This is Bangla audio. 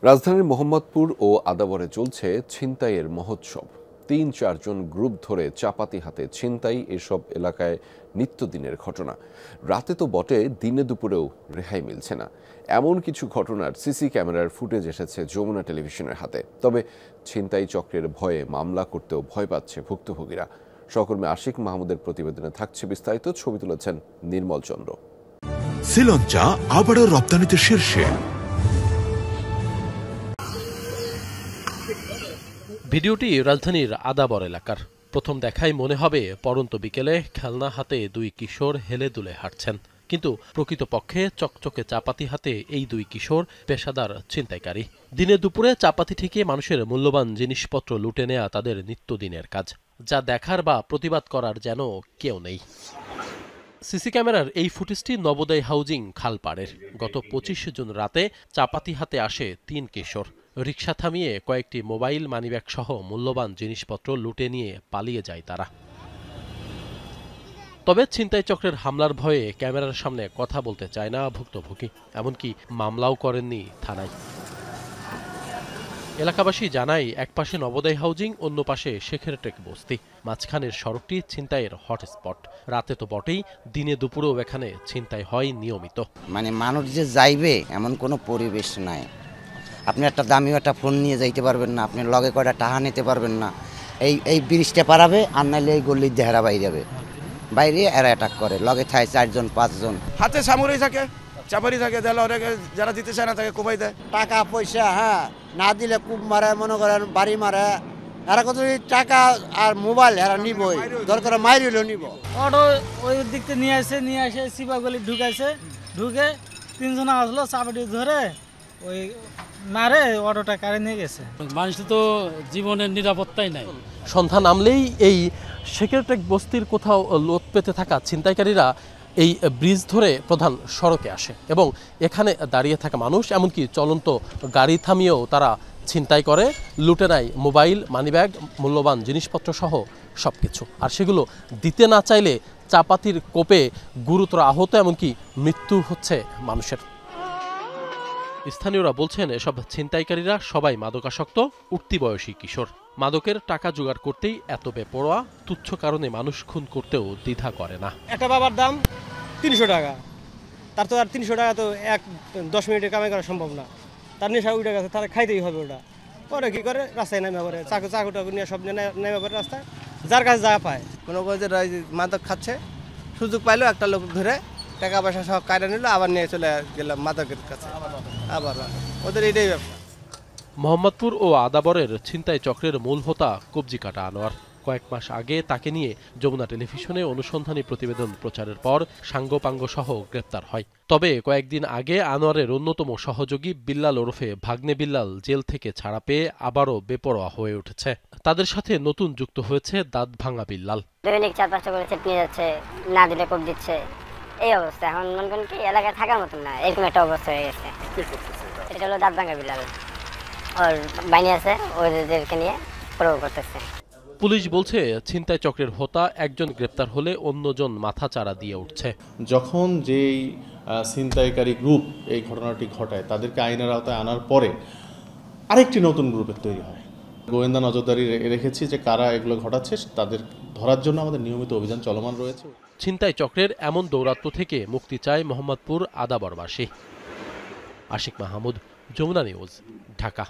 রাজধানীর মোহাম্মদপুর ও আদাবরে চলছে ছিনতাইয়ের মহোৎসব। ৩-৪ জন গ্রুপ ধরে চাপাতি হাতে ছিনতাই এসব এলাকায় নিত্যদিনের ঘটনা। রাতে তো বটে, দিনে দুপুরেও রেহাই মিলছে না। এমন কিছু ঘটনার সিসি ক্যামেরার ফুটেজ এসেছে যমুনা টেলিভিশনের হাতে। তবে ছিনতাই চক্রের ভয়ে মামলা করতেও ভয় পাচ্ছে ভুক্তভোগীরা। সহকর্মী আশিক মাহমুদের প্রতিবেদনে থাকছে বিস্তারিত। ছবি তুলেছেন নির্মল চন্দ্র। শ্রীলঙ্কা আবারও রপ্তানিতে শীর্ষে। ভিডিওটি রাজধানীর আদাবর এলাকার। প্রথম দেখায় মনে হবে পড়ন্ত বিকেলে খেলনা হাতে দুই কিশোর হেলে দুলে হাঁটছেন, কিন্তু প্রকৃতপক্ষে চকচকে চাপাতি হাতে এই দুই কিশোর পেশাদার ছিনতাইকারী। দিনে দুপুরে চাপাতি ঠেকিয়ে মানুষের মূল্যবান জিনিসপত্র লুটে নেয়া তাদের নিত্যদিনের কাজ, যা দেখার বা প্রতিবাদ করার যেন কেউ নেই। সিসি ক্যামেরার এই ফুটেজটি নবোদয় হাউজিং খালপাড়ের। গত ২৫ জুন রাতে চাপাতি হাতে আসে ৩ কিশোর। রিকশা থামিয়ে কয়েকটি মোবাইল, মানিব্যাগ সহ মূল্যবান জিনিসপত্র লুটে নিয়ে পালিয়ে যায় তারা। তবে ছিনতাই চক্রের হামলার ভয়ে ক্যামেরার সামনে কথা বলতে চায় না ভুক্তভোগী, এমনকি মামলাও করেননি থানায়। এলাকাবাসী জানায়, এক পাশে নবোদয় হাউজিং, অন্য পাশে শেখের টেক বস্তি। মাঝখানের সড়কটি ছিনতাইয়ের হটস্পট। রাতে তো বটেই, দিনে দুপুরেও এখানে ছিনতাই হয় নিয়মিত। মানুষ যে যাইবে এমন কোনো পরিবেশ নাই। আপনি একটা দামি একটা ফোন নিয়ে যাইতে পারবেন না, আপনি লগে কয়টা টাকা নিতে পারবেন না। এই ব্রিজটা পারাবে, আর নাইলে এই গল্লির দেহারা বাইরে যাবে, বাইরে এরা অ্যাটাক করে। লগে থাকে 4 জন 5 জন, হাতে সামুরাই থাকে, চাপারি থাকে, যারা দিতে চায় না তাকে কোপাই দেয়। টাকা পয়সা না দিলে কূপ মারে, মনে করেন বাড়ি মারে। এরা কত টাকা আর মোবাইল এরা নিবই, দরকার মাইরিলেও নিব। অটো ওই দিক থেকে নিয়ে আসে সিপাগলি ঢুকে 3 জন আসলো, চাপাটি ধরে ওই মারে অটোটা কারে নিয়ে গেছে। মানুষ তো জীবনের নিরাপত্তাই নাই। সন্ধ্যা নামলেই এই শেখের টেক বস্তির কোথাও লোট পেতে থাকা ছিনতাইকারীরা এই ব্রিজ ধরে প্রধান সড়কে আসে এবং এখানে দাঁড়িয়ে থাকা মানুষ, এমনকি চলন্ত গাড়ি থামিয়েও তারা ছিনতাই করে, লুটে নেয় মোবাইল, মানিব্যাগ, মূল্যবান জিনিসপত্র সহ সবকিছু। আর সেগুলো দিতে না চাইলে চাপাতির কোপে গুরুতর আহত, এমনকি মৃত্যু হচ্ছে মানুষের। স্থানীয়রা বলছেন, এসব ছিনতাইকারীরা সবাই মাদকাসক্ত, উঠতি বয়সী কিশোর। মাদকের টাকা জোগাড় করতেই এত বেপরোয়া, তুচ্ছ কারণে মানুষ খুন করতেও দ্বিধা করে না। একটা বাবার দাম 300 টাকা, তার তো আর 300 টাকা তো 10 মিনিটে কামাই করা সম্ভব না। তার নেশা উঠে গেছে, তারা খাইতেই হবে ওটা। ওরা কি করে, রাস্তায় নেমে পড়ে, চাকু টাকু নিয়ে সব নেমে পড়ে রাস্তায়, যার কাছে যা পায়। মনে করে যে মাদক খাচ্ছে, সুযোগ পাইলো একটা লোক ধরে টাকা পয়সা সব কায়দা নিল, আবার নিয়ে চলে গেলাম মাদকের কাছে। আবার ওদের এটাই ব্যবসা। মোহাম্মদপুর ও আদাবরের ছিনতাই চক্রের মূল হোতা কবজি কাটা আনোয়ার। কয়েক মাস আগে তাকে নিয়ে যমুনা টেলিভিশনে অনুসন্ধানী প্রতিবেদন প্রচারের পর সাঙ্গপাঙ্গ সহ গ্রেপ্তার হয়। তবে কয়েকদিন আগে আনোয়ারের অন্যতম সহযোগী বিল্লাল ওরফে ভাগ্নে বিল্লাল জেল থেকে ছাড়া পেয়ে আবারও বেপরোয়া হয়ে উঠেছে। তাদের সাথে নতুন যুক্ত হয়েছে দাঁত ভাঙা বিল্লাল। দৈনিক 4-5টা করে চেপ নিয়ে যাচ্ছে, না দিলে কোপ দিচ্ছে। এই অবস্থা এখন মনে করেন কি এলাকায় থাকার মতন না, এরকম একটা অবস্থা হয়ে গেছে। এটা হলো দাঁত ভাঙা বিল্লাল, ওর বাইনি আছে, ওদেরকে নিয়ে প্রয়োগ করতেছে। পুলিশ বলছে, ছিনতাই চক্রের হোতা একজন গ্রেপ্তার হলে অন্যজন মাথা চাড়া দিয়ে উঠছে। যখন যেই ছিনতাইকারী গ্রুপ এই ঘটনাটি ঘটায়, তাদেরকে আইনের আওতায় আনার পরে আরেকটি নতুন গ্রুপের তৈরি হয়। গোয়েন্দা নজরদারি রেখেছি যে কারা এগুলো ঘটাচ্ছে, তাদের ধরার জন্য আমাদের নিয়মিত অভিযান চলমান রয়েছে। ছিনতাই চক্রের এমন দৌরাত্ম্য থেকে মুক্তি চায় মোহাম্মদপুর আদাবরবাসী। আশিক মাহমুদ, যমুনা নিউজ, ঢাকা।